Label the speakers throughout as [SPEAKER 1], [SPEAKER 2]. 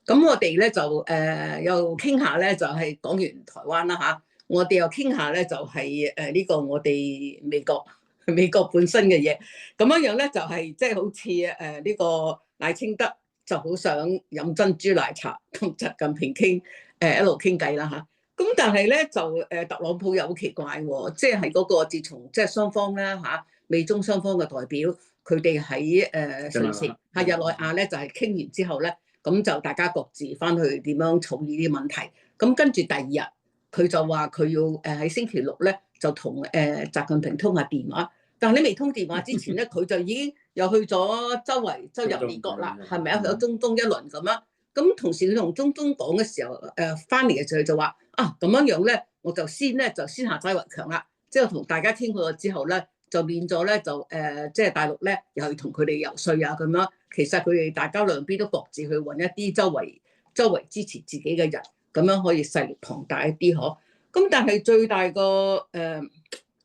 [SPEAKER 1] 咁我哋咧就又傾下咧，就係講完台灣啦嚇，我哋又傾下咧，就係呢個我哋美國本身嘅嘢，咁樣咧就係即係好似呢個賴清德就好想飲珍珠奶茶同習近平傾一路傾偈啦嚇。咁但係咧就特朗普又好奇怪喎，即係嗰個自從即係雙方咧嚇美中雙方嘅代表，佢哋喺瑞士日內亞咧就係傾完之後咧。咁就大家各自翻去點樣處理啲問題。咁跟住第二日，佢就話佢要喺星期六咧就同習近平通下電話。但係你未通電話之前咧，佢就已經又去咗周遊列國啦，係咪啊？去咗中東一輪咁樣。咁同時佢同中東講嘅時候，翻嚟嘅時候就話啊咁樣咧，我就先下齋為強啦。即係同大家傾過之後咧。就變咗咧，就即係大陸咧，又去同佢哋游説啊咁樣。其實佢哋大家兩邊都各自去揾一啲周圍支持自己嘅人，咁樣可以勢力龐大一啲嗬。咁但係最大個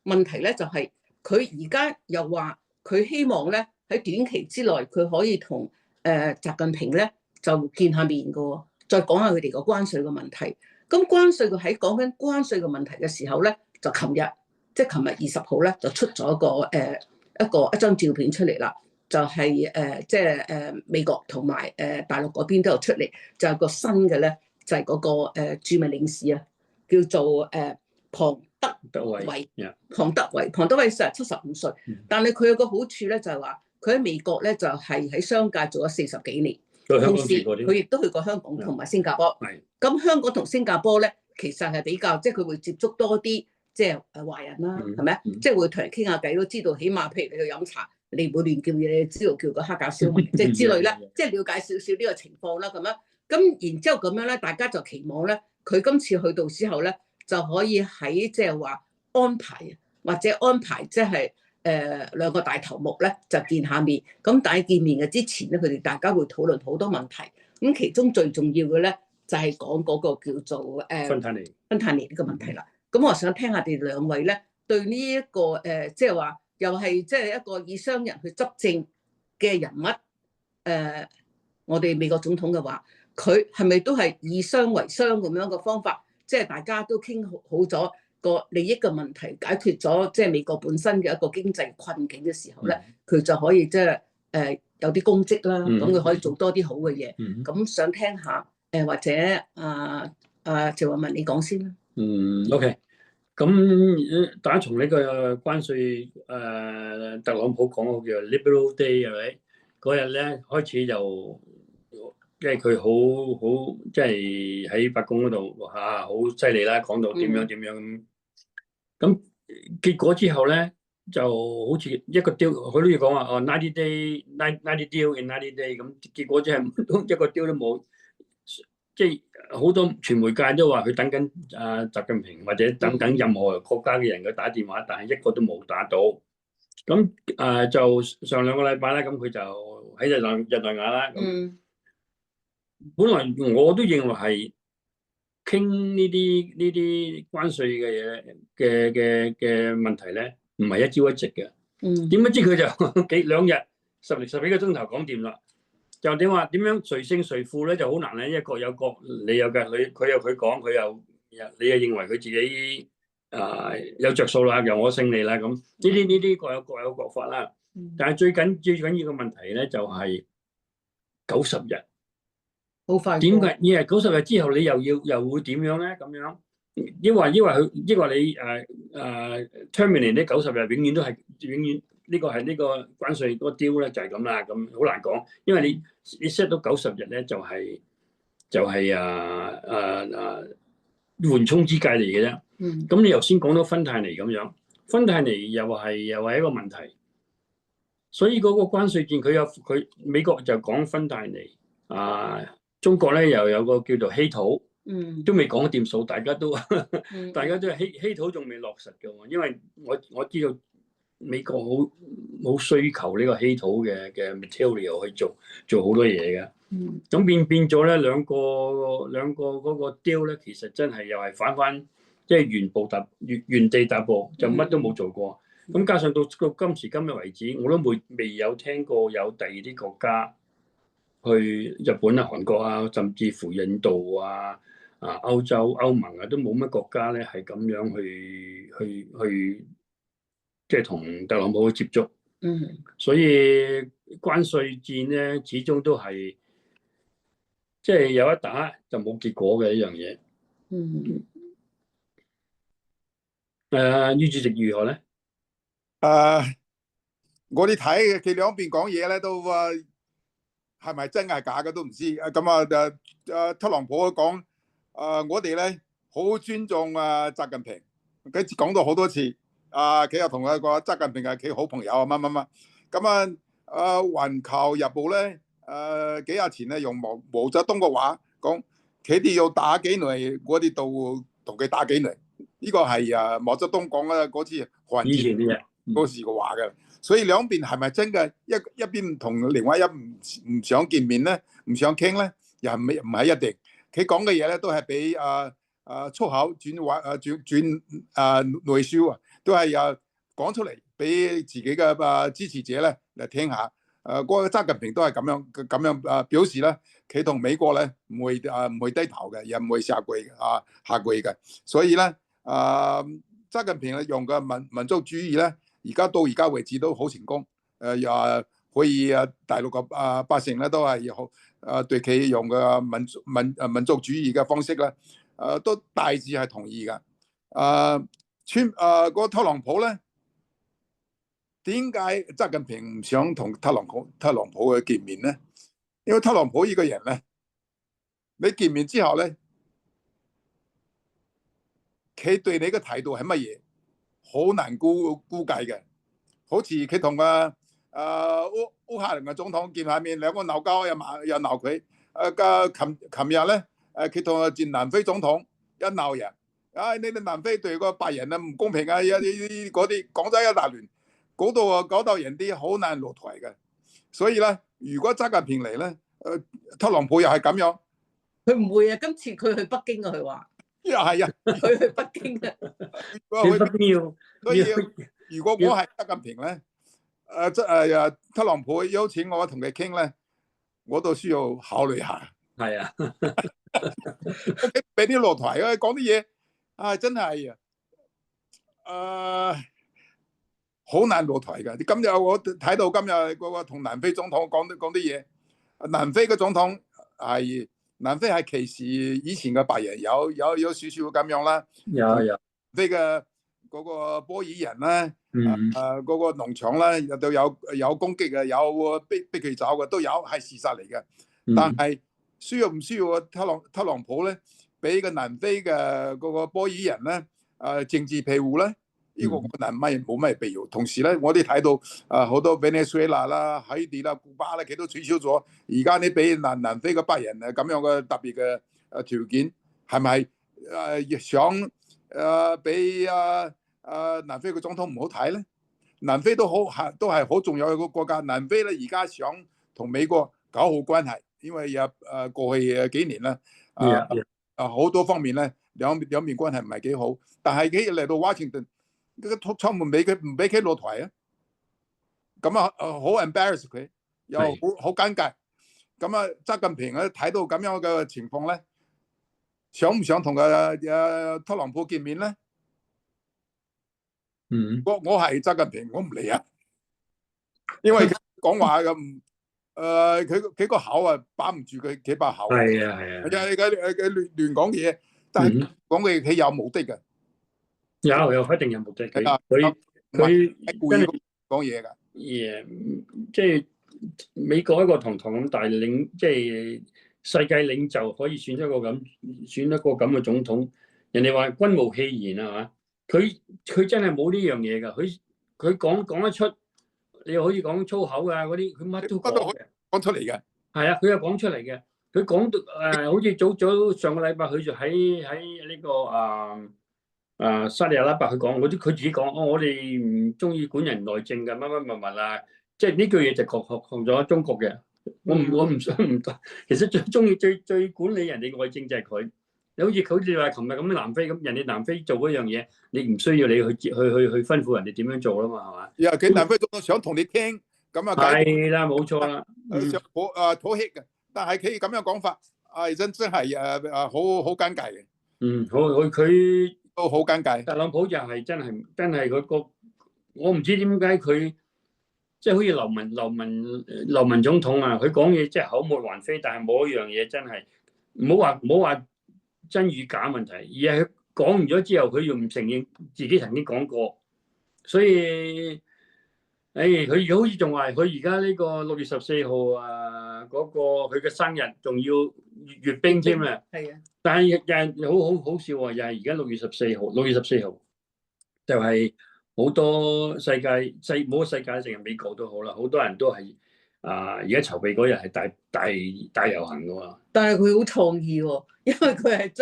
[SPEAKER 1] 問題咧，就係佢而家又話佢希望咧喺短期之內佢可以同習近平咧就見下面嘅，再講下佢哋個關稅嘅問題。咁關稅佢喺講緊關稅嘅問題嘅時候咧，就琴日。即係琴日20號咧，就出咗一張照片出嚟啦，就係即係美國同埋大陸嗰邊都有出嚟，就係個新嘅咧，就係嗰個駐美領事啊，叫做龐德偉。龐德偉75歲，但係佢有個好處咧，就係話佢喺美國咧就係喺商界做咗40幾年，同時佢亦都去過香港同埋新加坡。咁香港同新加坡咧，其實係比較即係佢會接觸多啲。即係華人啦，係咪？即係會同人傾下偈，都知道起碼譬如你去飲茶，你唔會亂叫嘢，你知道叫個黑咖燒賣，即係之類咧，即係了解少少呢個情況啦，咁樣。咁然之後咁樣咧，大家就期望咧，佢今次去到之後咧，就可以喺即係話安排即係兩個大頭目咧就見下面。咁但係見面嘅之前咧，佢哋大家會討論好多問題。咁其中最重要嘅咧就係講嗰個叫做芬太尼呢個問題啦。咁我想聽下你哋兩位咧，對呢一個即係話又係即係一個以商人去執政嘅人物，我哋美國總統嘅話，佢係咪都係以商為商咁樣嘅方法？即係大家都傾好咗個利益嘅問題，解決咗即係美國本身嘅一個經濟困境嘅時候咧，佢就可以即係有啲功績啦，咁佢可以做多啲好嘅嘢。咁想聽下或者謝偉文你講先啦。
[SPEAKER 2] OK， 咁大家從呢個關稅特朗普講嗰個叫 Liberal Day 係咪？嗰日咧開始就即係佢好即係喺白宮嗰度好犀利啦，講到點樣咁結果之後咧就好似一個 deal，佢都要講話90 deal in 90 day， 咁結果即係一個 deal 都冇。即係好多傳媒界都話佢等緊習近平或者等緊任何國家嘅人去打電話，但係一個都冇打到。咁就上2個禮拜啦，咁佢就喺日內瓦啦。本來我都認為係傾呢啲關稅嘅嘢嘅問題咧，唔係一朝一夕嘅。點不知佢就2日十幾個鐘頭講掂啦。就點樣誰勝誰負咧就好難咧，因為各有各，你有嘅佢有佢講，你又認為佢自己有着數啦，由我勝利啦咁，呢啲各有各法啦。但係最緊要嘅問題咧就係90日，好快。點解？因為90日之後你又會點樣咧？咁樣，因為你terminate 呢90日永遠都係永遠。呢個係呢個關稅嗰個 deal 咧就係咁啦，咁好難講，因為你 set 到90日咧就係緩衝之計嚟嘅啫。咁你頭先講到芬太尼咁樣，芬太尼又係一個問題，所以嗰個關稅戰佢美國就講芬太尼，中國咧又有個叫做稀土，都未講掂數，大家都係稀土仲未落實嘅喎，因為我知道。美國好需求呢個稀土嘅 material 去做好多嘢嘅，咁變咗咧兩個嗰個 deal 咧，其實真係又係反即係原地踏步，就乜都冇做過。咁加上到今時今日為止，我都未有聽過有第二啲國家去日本啊、韓國啊，甚至乎印度啊、歐洲、歐盟啊，都冇乜國家咧係咁樣去即係同特朗普去接觸。所以關稅戰咧，始終都係即係有一打就冇結果嘅一樣嘢。于主席如何咧？
[SPEAKER 3] 我哋睇佢兩邊講嘢咧，都係咪真係假嘅都唔知。特朗普講我哋咧好尊重習近平，佢講到好多次。佢又同佢講習近平係佢好朋友啊，乜乜乜。咁環球日報咧幾日前咧用毛澤東嘅話講，佢哋要打幾耐，我哋都同佢打幾耐。呢個係毛澤東講嘅嗰次
[SPEAKER 2] 以前啲嘢
[SPEAKER 3] 嗰時嘅話嘅。所以兩邊係咪真嘅一邊同另外一唔想見面咧，唔想傾咧，又唔係一定。佢講嘅嘢咧都係俾出口轉話轉內銷啊，都係講出嚟俾自己嘅支持者咧嚟聽下。嗰個習近平都係咁樣表示咧，佢同美國咧唔會低頭嘅，又唔會下跪嘅。所以咧習近平用嘅民族主義咧，到而家為止都好成功。又可以大陸嘅百姓咧都係好對佢用嘅民族主義嘅方式咧，都大致係同意嘅。個特朗普咧，點解習近平唔想同特朗普去見面咧？因為特朗普呢個人咧，你見面之後咧，佢對你嘅態度係乜嘢，好難估計嘅。好似佢同烏克蘭嘅總統見下面，兩個鬧交又鬧佢。琴日咧，佢同前南非總統一鬧人，你哋南非對個白人啊唔公平啊，嗰啲講咗一大亂，搞到人啲好難落台嘅。所以咧，如果習近平嚟咧，特朗普又係咁樣，
[SPEAKER 1] 佢唔會啊！今次佢去北京啊，佢話
[SPEAKER 3] 又係啊，
[SPEAKER 1] 佢去北京啊。
[SPEAKER 3] 所以如果我係習近平咧，特朗普邀請我同佢傾咧，我都需要考慮下。
[SPEAKER 2] 係啊，
[SPEAKER 3] 俾啲落台啊，講啲嘢真係好難落台㗎。今日我睇到今日嗰個同南非總統講啲嘢，南非嘅總統係歧視以前嘅白人，有少少咁樣啦。
[SPEAKER 2] 有
[SPEAKER 3] 南非嘅嗰個波爾人咧，嗰個農場咧都有攻擊嘅，有逼佢走嘅都有，係事實嚟嘅。但係需要唔需要特朗普咧，俾個南非嘅嗰個波爾人咧政治庇護咧？呢個冇咩必要。同時咧，我哋睇到好多 Venezuela 啦、海地啦、古巴咧，佢都取消咗。而家你俾南非嘅白人咁樣嘅特別嘅條件，係咪想俾南非嘅總統唔好睇咧？南非都係好重要嘅一個國家。南非咧而家想同美國搞好關係，因為過去幾年咧好多方面咧兩面關係唔係幾好。但係佢嚟到華盛頓，出門唔俾佢落台啊！咁好 embarrass 佢，又好尷尬。咁習近平咧睇到咁樣嘅情況咧，想唔想同特朗普見面咧？我係習近平，我唔嚟啊！因為佢講話咁佢個口把唔住佢把口。
[SPEAKER 2] 係啊，
[SPEAKER 3] 佢亂講嘢，但係講佢有目的嘅。
[SPEAKER 2] 有一定有目的。佢真係
[SPEAKER 3] 講嘢㗎。
[SPEAKER 2] 即係美國一個堂堂咁大領，即係世界領袖可以選一個咁嘅總統。人哋話軍無戲言啊嘛，佢真係冇呢樣嘢㗎。佢講得出，你可以講粗口啊嗰啲，佢乜都
[SPEAKER 3] 講出嚟嘅。
[SPEAKER 2] 係啊，佢又講出嚟嘅。佢講到好似早上個禮拜，佢就喺呢個沙利阿拉伯佢講，佢自己講，我哋唔中意管人內政嘅乜啊，即係呢句嘢就學咗中國嘅。我唔想唔得，其實最中意最管理人哋外政就係佢。好似話琴日咁南非咁，人哋南非做嗰樣嘢，你唔需要你去吩咐人哋點樣做啦嘛，係嘛？
[SPEAKER 3] 佢南非總統想同你傾，咁啊
[SPEAKER 2] 係啦，冇錯啦，
[SPEAKER 3] 想妥協嘅，但係佢咁樣講法，真係好尷尬嘅。
[SPEAKER 2] 佢
[SPEAKER 3] 都好尷尬。
[SPEAKER 2] 特朗普就係真係嗰個，我唔知點解佢即係好似劉文總統啊，佢講嘢即係口沫橫飛，但係冇一樣嘢真係唔好話真與假問題，而係佢講完咗之後，佢又唔承認自己曾經講過，所以佢好似仲話佢而家呢個6月14號啊，嗰個佢嘅生日仲要閱兵添啊！
[SPEAKER 1] 係啊，
[SPEAKER 2] 但係又係好笑喎，又係而家6月14號就係好多世界冇世界淨係美國都好啦，好多人都係而家籌備嗰日係大遊行噶喎。
[SPEAKER 1] 但係佢好創意喎，因為佢係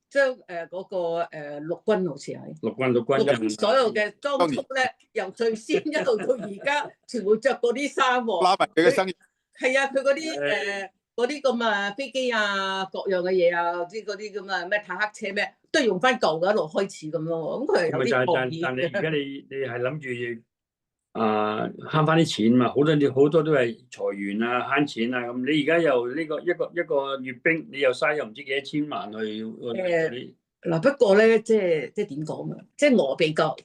[SPEAKER 1] 將嗰個陸軍好似係
[SPEAKER 2] 陸軍
[SPEAKER 1] 所有嘅裝束咧，由最先一路到而家，全部着嗰啲衫喎。
[SPEAKER 3] 拉埋佢嘅生日。
[SPEAKER 1] 係啊，佢嗰啲咁啊飛機啊，各樣嘅嘢啊，嗰啲咁啊咩坦克車咩，都係用翻舊嘅一路開始咁咯。咁佢係有啲創意。
[SPEAKER 2] 但係而家你係諗住慳翻啲錢嘛？好多都係裁員啊，慳錢啊咁。你而家又呢個一個閱兵，你又嘥又唔知幾多千萬去
[SPEAKER 1] 嗱，不過咧，即係點講啊？即係我比較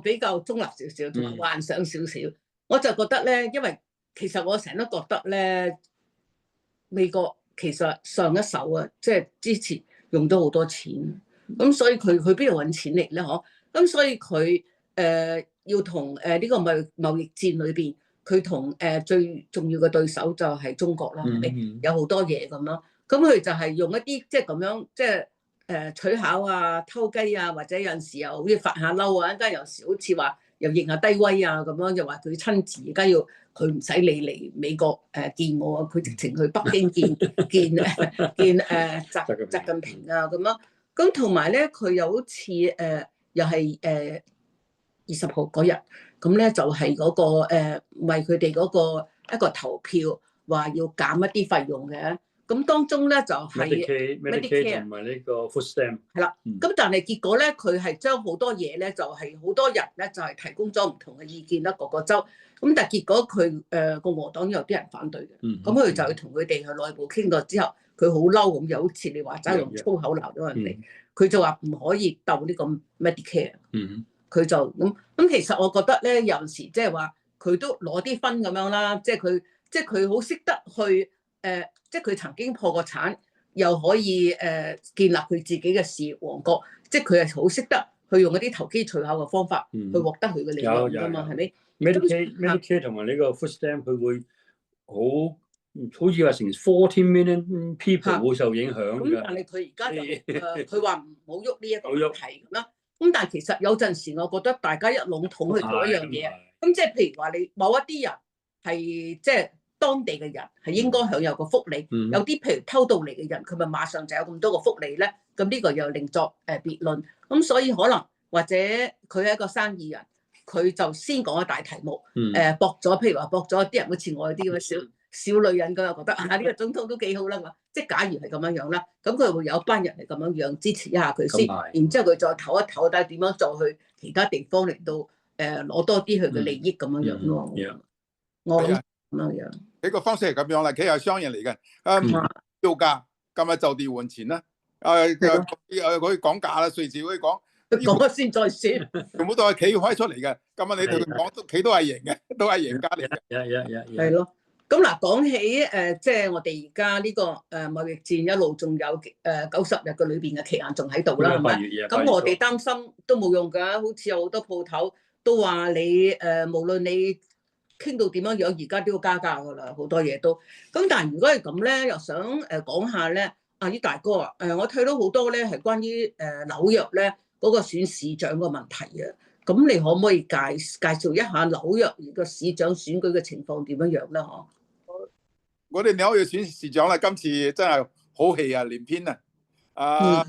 [SPEAKER 1] 比較中立少少，同埋幻想少少。我就覺得咧，因為其實我成日都覺得咧，美國其實上一手啊，即係之前用咗好多錢，咁所以佢邊度揾錢嚟咧？嗬，咁所以佢要同呢個貿易戰裏邊，佢同最重要嘅對手就係中國啦，係咪？有好多嘢咁咯，咁佢就係用一啲即係咁樣，即係取巧啊、偷雞啊，或者有陣時又好似發下嬲啊，一間有時好似話又認下低威啊咁樣，又話佢親自而家要佢唔使你嚟美國見我啊，佢直情去北京見習近平啊咁樣。咁同埋咧，佢又好似又係20號嗰日，咁咧就係嗰個為佢哋嗰個一個投票，話要減一啲費用嘅。咁當中咧就係
[SPEAKER 2] Medicare 同埋呢個 Food Stamp
[SPEAKER 1] 係啦。咁但係結果咧，佢係將好多嘢咧，就係好多人咧就係提供咗唔同嘅意見啦，各個州。咁但係結果佢共和黨有啲人反對嘅，咁佢就去同佢哋去內部傾過之後，佢好嬲咁，又好似你話齋用粗口鬧咗人哋，佢就話唔可以鬥呢個 Medicare。佢就咁，其實我覺得咧，有時即係話佢都攞啲分咁樣啦，即係佢好識得去即係佢曾經破過產，又可以建立佢自己嘅事業王國，即係佢係好識得去用一啲投機取巧嘅方法去獲得佢嘅利潤㗎嘛，係咪
[SPEAKER 2] ？Medicare 同埋呢個 Food Stamp 佢會好似話成40 million people 會受影響㗎。
[SPEAKER 1] 咁但係佢而家就佢話唔好喐呢一個問題咁啦。咁但係其實有陣時，我覺得大家一籠統去做一樣嘢，咁即係譬如話你某一啲人係即係當地嘅人係應該享有個福利，有啲譬如偷渡嚟嘅人，佢咪馬上就有咁多個福利咧？咁呢個又另作別論。咁所以可能或者佢係一個生意人，佢就先講一大題目，博咗譬如話博咗啲人好似我啲咁嘅小女人咁，我覺得呢個總統都幾好啦嘛。即係假如係咁樣樣啦，咁佢會有一班人係咁樣樣支持一下佢先，然之後佢再唞一唞，睇下點樣再去其他地方嚟到攞多啲佢嘅利益咁樣樣咯。我諗咁樣樣。
[SPEAKER 3] 佢個方式係咁樣啦，佢係商人嚟嘅，要價今日就地換錢啦。可以講價啦，隨時可以講。
[SPEAKER 1] 講咗先再説，
[SPEAKER 3] 全部都係企開出嚟嘅。今日你同佢講，企都係贏嘅，都係贏家嚟嘅。
[SPEAKER 1] 係咯。咁嗱，講起即係我哋而家呢個貿易戰一路仲有90日嘅裏邊嘅期限仲喺度啦，係咪？咁我哋擔心都冇用㗎，好似有好多鋪頭都話你無論你傾到點樣樣，而家都要加價㗎啦，好多嘢都。咁但係如果係咁咧，又想講下咧，於大哥啊，我睇到好多咧係關於紐約咧嗰個選市長嘅問題啊。咁你可唔可以介紹一下紐約個市長選舉嘅情況點樣樣咧？嗬？
[SPEAKER 3] 我哋紐約選市長咧，今次真係好戲啊，連篇啊！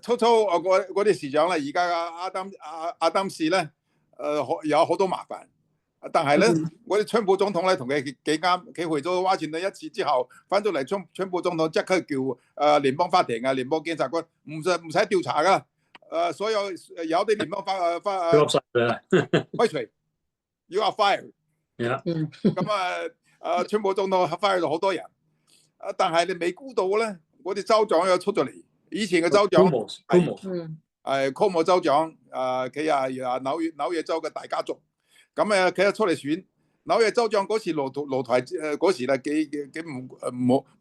[SPEAKER 3] 初嗰啲市長咧，而家嘅阿當士咧，有好多麻煩。但係咧，我哋川普總統咧同佢幾啱，佢去咗華盛頓一次之後，翻咗嚟川普總統即刻叫聯邦法庭啊、聯邦檢察官唔使調查噶，所有啲聯邦法開除。，you are fired。咁川普總統 fire 咗好多人，但係你未估到咧，我哋州長又出咗嚟。以前嘅州長係Cuomo州長，佢係紐約州嘅大家族。咁佢又出嚟選紐約州長嗰時露台嗰時咧幾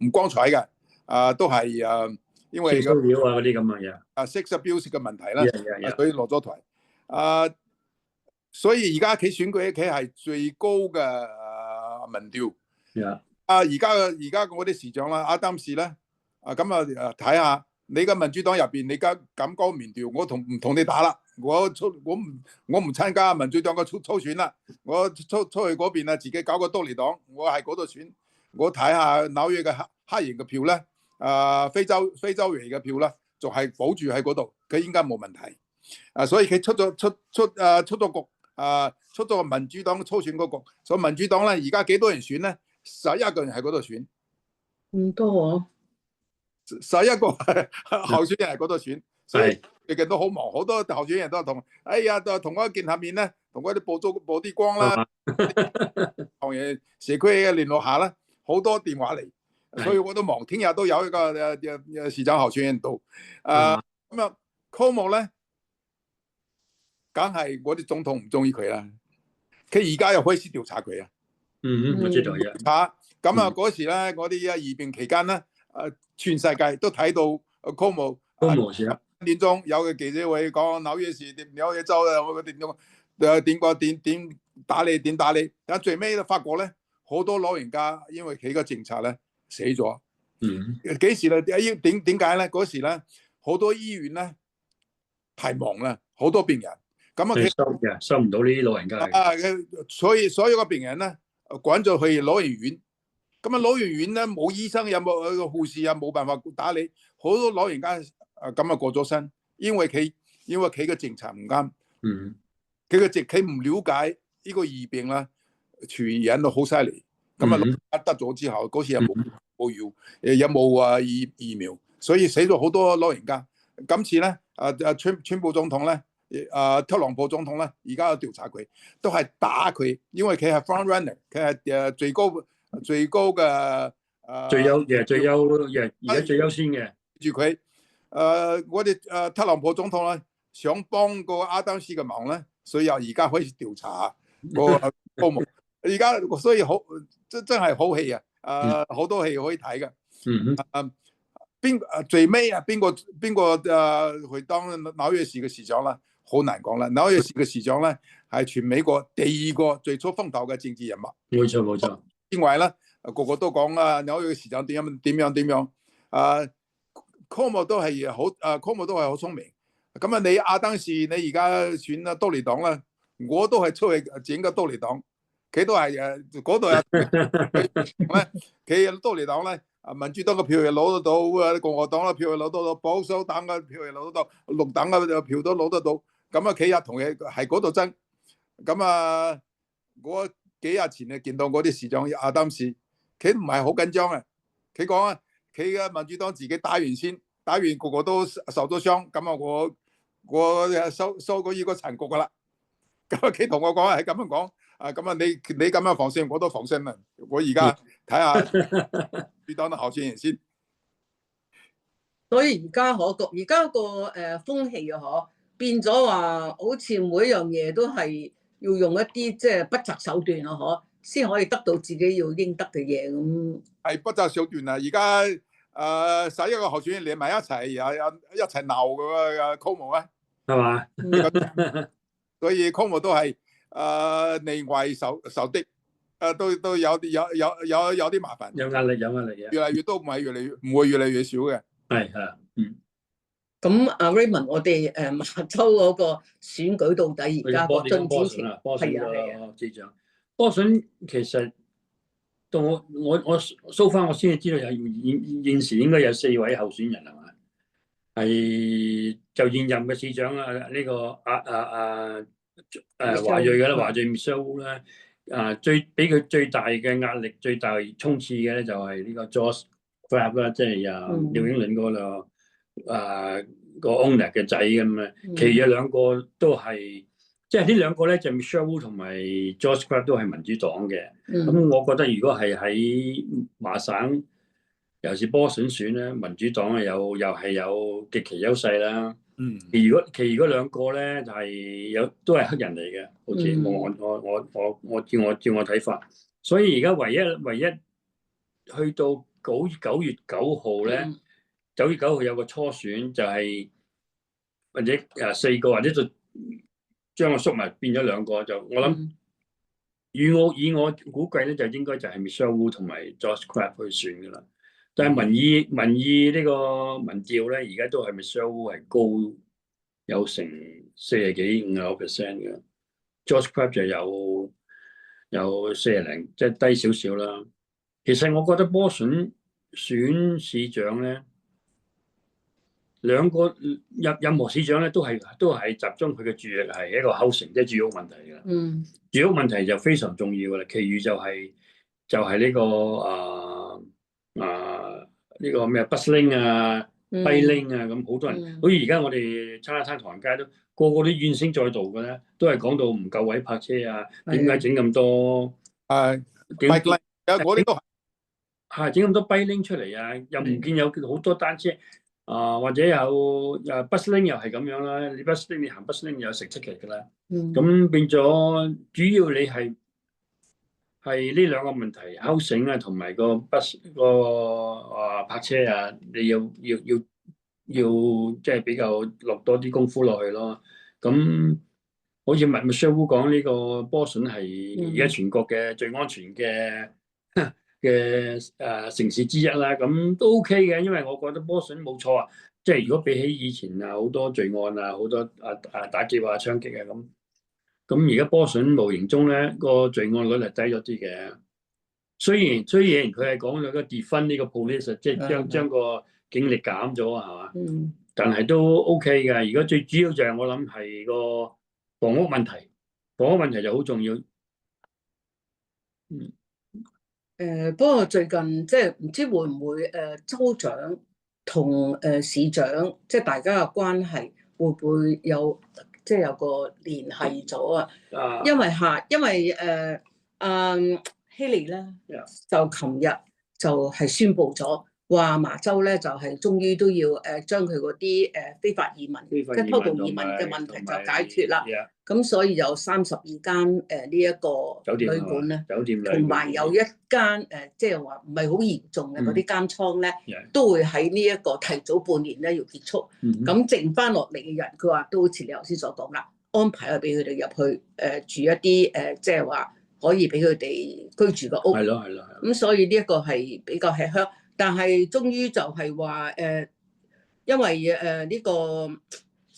[SPEAKER 3] 唔光彩嘅，都係因為
[SPEAKER 2] 騷擾嗰啲咁嘅嘢
[SPEAKER 3] ，sex abuse 嘅問題啦，所以落咗台。所以而家佢選舉佢係最高嘅民調。而家我啲市長啦，阿丹士咧，睇下你嘅民主黨入邊，你而家咁高民調，我唔同你打啦，我唔參加民主黨嘅初選啦，我出去嗰邊自己搞個多利黨，我喺嗰度選，我睇下紐約嘅黑人嘅票咧，非洲裔嘅票咧，就係保住喺嗰度，佢應該冇問題。所以佢出咗局，出咗民主黨初選嗰局，所以民主黨咧而家幾多人選咧？11個人喺嗰度選，
[SPEAKER 1] 唔多啊
[SPEAKER 3] ！11個候選人喺嗰度選，所以最近都好忙，好多候選人都同同我見下面咧，同嗰啲報啲光啦，同人社區嘅聯絡下啦，好多電話嚟，所以我都忙。聽日都有一個市長候選人到，Cuomo 咧，梗係我啲總統唔中意佢啦，佢而家又開始調查佢啊。
[SPEAKER 2] 我知道嘅。
[SPEAKER 3] 咁嗰時咧，我啲移民期間咧，全世界都睇到 Cuomo 點鐘有個記者會講紐約市紐約州啊，我點打你，但最尾都發覺咧，好多老人家因為佢個政策咧死咗。幾時咧？點解咧？嗰時咧，好多醫院咧太忙啦，好多病人，咁
[SPEAKER 2] 收唔到呢啲老人家。
[SPEAKER 3] 所有個病人咧。趕咗去老人院，咁老人院咧冇醫生，有冇護士啊，冇辦法打你，好多老人家咁過咗身，因為佢嘅政策唔啱，佢唔了解呢個疫病啦，傳染到好犀利，咁得咗之後，嗰時又冇有冇疫苗，所以死咗好多老人家。今次咧，川普總統咧。特朗普總統咧，而家有調查佢，都係打佢，因為佢係 front runner， 佢係最高嘅
[SPEAKER 2] 最優而家最優先嘅
[SPEAKER 3] 住佢。我哋特朗普總統咧想幫個阿丹斯嘅忙咧，所以又而家開始調查個科目。而家所以好真係好戲啊！好多戲可以睇嘅。最尾邊個去當紐約市嘅市長啦？好難講啦！紐約市嘅市長咧係全美國第2個最出風頭嘅政治人物。
[SPEAKER 2] 冇錯。
[SPEAKER 3] 另外咧，個個都講紐約嘅市長點樣。Cuomo 都係好，Cuomo 都係好聰明。咁你阿丹士，你而家選多利黨啦，我都係出去整個多利黨。佢都係嗰度佢多利黨咧。民主黨嘅票又攞得到，共和黨嘅票又攞得到，保守黨嘅票又攞得到，綠黨嘅票都攞得到。咁企日同佢喺嗰度爭。我幾日前見到嗰啲市長阿丹士，佢唔係好緊張啊。佢講佢嘅民主黨自己打完先，打完個個都受咗傷。我收過呢個殘局噶啦。佢同我講係咁樣講。你咁樣防線，我都防線啦。我而家睇下你當得候選人先。
[SPEAKER 1] 所以而家個風氣變咗話，好似每一樣嘢都係要用一啲即係不擇手段先可以得到自己要應得嘅嘢咁。係
[SPEAKER 3] 不擇手段啊！而家11個候選人連埋一齊，一齊鬧嘅 Cuomo 啊，
[SPEAKER 2] 係嘛？
[SPEAKER 3] 所以 Cuomo 都係。內外受敵，都有啲麻煩，
[SPEAKER 2] 有壓力嘅，
[SPEAKER 3] 越嚟越多唔會越嚟越少嘅。
[SPEAKER 2] 係
[SPEAKER 1] 咁阿 Raymond，我哋馬州嗰個選舉到底而家個進展情況係
[SPEAKER 2] 波選其實到我搜翻我先至知道現時應該有4位候選人係嘛？係就現任嘅市長呢個華裔嘅啦，華裔 Michelle 咧，俾佢最大嘅壓力、最大衝刺嘅咧就係呢個 George Floyd 啦，即係紐英倫嗰個owner 嘅仔咁啊。其餘2個都係即係呢兩個咧就 Michelle Wu 同埋 George Clark 都係民主黨嘅。咁、我覺得如果係喺麻省，尤其是波士頓選咧，民主黨啊又係有極其優勢啦。其餘嗰兩個咧就係都係黑人嚟嘅，好似我照我睇法。所以而家唯一去到9月9號咧，9月9號有個初選，就係或者4個，或者就將我縮埋變咗2個，就我諗以我估計咧，就應該就係 Michelle Wu 同埋 George Clark 去選噶啦。但係民意呢個民調咧，而家都係 Michelle Wu 係高有成40幾50%嘅，George Clark 就有40零，即係低少少啦。其實我覺得波士頓選市長咧，兩個任何市長咧都係集中佢嘅注意力係一個 housing，即係住屋問題嘅。住屋問題就非常重要噶啦，其餘就係呢個呢個咩 bustling 啊、bailing 啊，咁好多人，好似而家我哋餐唐人街都個個都怨聲載道嘅咧，都係講到唔夠位泊車啊，點解整咁多
[SPEAKER 3] 我呢個
[SPEAKER 2] 係整咁多 bailing 出嚟啊？又唔見有好多單車或者有bustling 又係咁樣啦。你 bustling 你行 bustling 有食7期㗎啦。咁變咗主要你係呢兩個問題 housing 啊，同埋個 bus 泊車啊，你要即係比較落多啲功夫落去咯。咁好似Michelle Wu講呢個波士頓係而家全國嘅最安全嘅城市之一啦。咁都 OK 嘅，因為我覺得波士頓冇錯啊。即係如果比起以前好多罪案啊，好多打劫啊、槍擊啊咁而家波士頓無形中咧個罪案率係低咗啲嘅。雖然佢係講咗個 defund 呢個 police， 即係將個警力減咗係嘛？但係都 OK 嘅。而家最主要就係我諗係個房屋問題，房屋問題就好重要。
[SPEAKER 1] 不過最近即係唔知會唔會州長同市長即係大家嘅關係會唔會有即係有個聯繫咗啊？因為希利咧就琴日就係宣布咗話麻州咧就係終於都要將佢嗰啲非法移民即係偷渡移民嘅問題就解決啦。咁所以有32間呢一個旅館咧，同埋有一間即係話唔係好嚴重嘅嗰啲間倉咧，都會喺呢一個提早半年咧要結束。咁剩翻落嚟嘅人，佢話都好似你頭先所講啦，安排係俾佢哋入去住一啲即係話可以俾佢哋居住嘅屋。係咯。咁所以呢一個係比較吃香，但係終於就係話因為呢個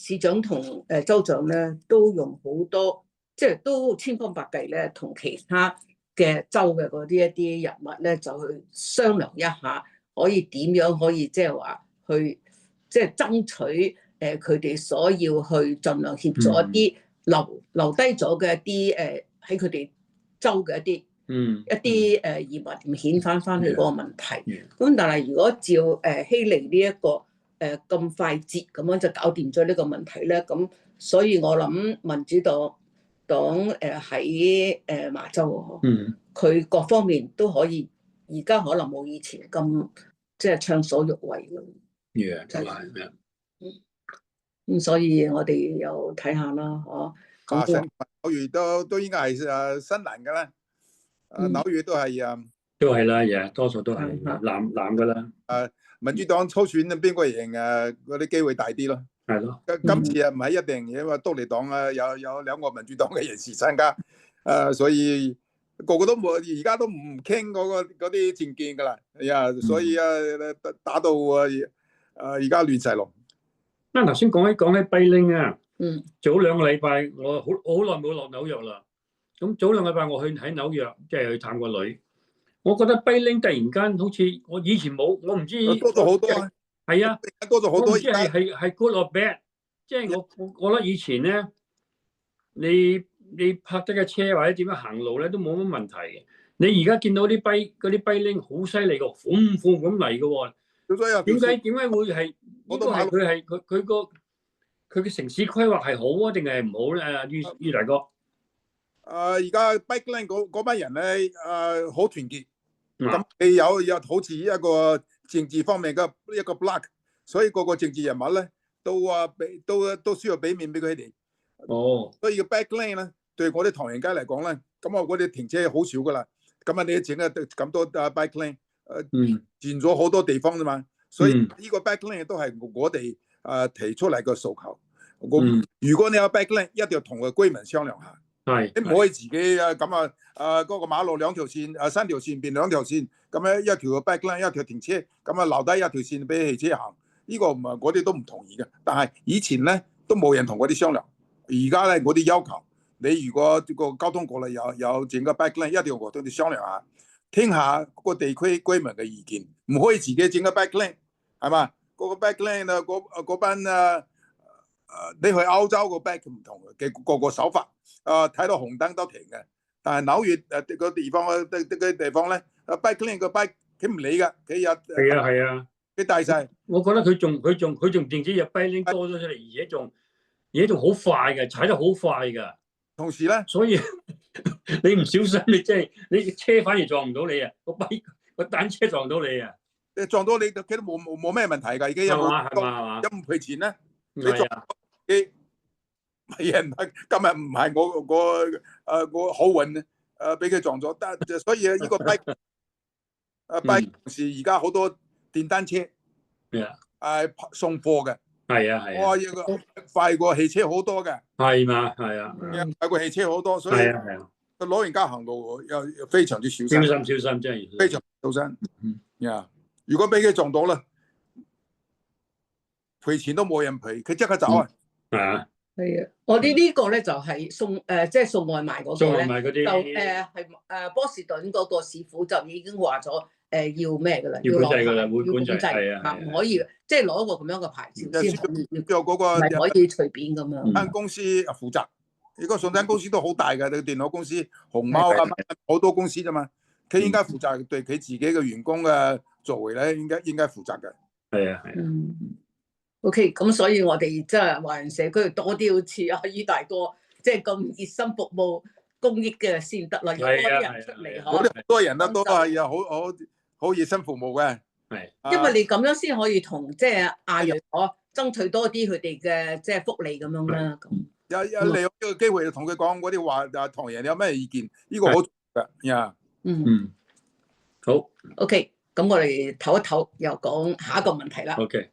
[SPEAKER 1] 市長同州長咧都用好多，即係都千方百計咧，同其他嘅州嘅嗰啲一啲人物咧，就去商量一下，可以點樣可以即係話去即係爭取佢哋所要去盡量協助一啲留低咗嘅一啲喺佢哋州嘅一啲移民唔遣返去嗰個問題。咁但係如果照希利呢一個咁快捷咁樣就搞掂咗呢個問題咧，咁所以我諗民主黨喺麻州佢各方面都可以，而家可能冇以前咁即係暢所欲為咯。咁所以我哋又睇下啦，
[SPEAKER 3] 紐約都應該係新蘭噶啦，紐約都係
[SPEAKER 2] 啦，多數都係藍噶啦。
[SPEAKER 3] 民主黨初選邊個贏嗰啲機會大啲咯。係咯。今次唔係一定，因為多利黨有2個民主黨嘅人士參加，所以個個都冇，而家都唔傾嗰啲政見噶啦。所以打到而家亂晒龍。
[SPEAKER 2] 頭先講起bailing啊，早2個禮拜我好耐冇落紐約啦。咁早2個禮拜我喺紐約即係去探個女。我覺得bailing突然間好似我以前冇，我唔知
[SPEAKER 3] 多咗好多。係
[SPEAKER 2] 啊，
[SPEAKER 3] 多咗好多。
[SPEAKER 2] 我唔知係 good or bad， 即係我覺得以前咧，你泊得嘅車或者點樣行路咧都冇乜問題嘅。你而家見到嗰啲bailing好犀利嘅，咁嚟嘅喎。點解會係？應該係佢佢嘅城市規劃係好啊，定係唔好咧？于大哥。
[SPEAKER 3] 而家 bike lane 嗰班人咧，好團結。咁你有好似一個政治方面嘅一個 block， 所以個個政治人物咧都需要俾面俾佢哋。
[SPEAKER 2] 哦，
[SPEAKER 3] 所以個 bike lane 咧，對我哋唐人街嚟講咧，咁我哋停車好少噶啦。咁你整啊咁多bike lane， 佔咗好多地方啫嘛。所以呢個 bike lane 都係我哋提出嚟嘅訴求。如果你有 bike lane， 一定要同個居民商量下。你唔可以自己嗰個馬路2條線3條線變2條線，咁樣一條 bike lane 一條停車，咁留低一條線俾汽車行，呢個唔係我哋都唔同意嘅。但係以前咧都冇人同我哋商量，而家咧我哋要求你，如果個交通局咧有整個 bike lane， 一定要我同你商量下，聽下個地區居民嘅意見，唔可以自己整個 bike lane， 係嘛？嗰個 bike lane 嗰班你去歐洲個 bike 唔同嘅個手法。睇到紅燈都停嘅，但係紐約個地方咧，bike lane 個 bike 佢唔理㗎，佢有
[SPEAKER 2] 係啊，
[SPEAKER 3] 佢大晒。
[SPEAKER 2] 我覺得佢仲唔淨止入 bike lane 多咗出嚟，而且仲好快嘅，踩得好快㗎。
[SPEAKER 3] 同時咧，
[SPEAKER 2] 所以你唔小心，你車反而撞唔到你啊，個單車撞到你啊，
[SPEAKER 3] 你撞到你佢都冇咩問題㗎，已經有冇賠錢咧？你撞你。係人，今日唔係我好運俾佢撞咗，所以呢個 bike 同時而家好多電單車送貨嘅，哇，快過汽車好多嘅，
[SPEAKER 2] 係嘛，係啊，
[SPEAKER 3] 快過汽車好多，所以老人家行路又非常之小心，
[SPEAKER 2] 小心真係
[SPEAKER 3] 非常小心。如果俾佢撞到啦，賠錢都冇人賠，佢即刻走啊！
[SPEAKER 1] 係啊，我哋呢個咧就係即係送外賣嗰個咧，就係波士頓嗰個師傅就已經話咗要咩噶啦，要落牌，要管制，唔可以即係攞一個咁樣嘅牌照先可以，
[SPEAKER 3] 要嗰個
[SPEAKER 1] 唔係可以隨便咁樣。
[SPEAKER 3] 間公司負責，如果上間公司都好大嘅，電腦公司、熊貓啊，好多公司啫嘛，佢應該負責對佢自己嘅員工嘅作為咧，應該負責嘅。
[SPEAKER 2] 係啊。
[SPEAKER 1] OK， 咁所以我哋即係華人社區多啲好似阿于大哥，即係咁熱心服務公益嘅先得啦。有多啲人出嚟，
[SPEAKER 3] 好多人都係好熱心服務嘅。
[SPEAKER 2] 係，
[SPEAKER 1] 因為你咁樣先可以同即係亞裔爭取多啲佢哋嘅即係福利咁樣啦。咁
[SPEAKER 3] 有利用呢個機會同佢講嗰啲話，唐人有咩意見？呢個好重要嘅。
[SPEAKER 2] 好。
[SPEAKER 1] OK，咁我哋唞一唞，又講下一個問題啦。
[SPEAKER 2] OK。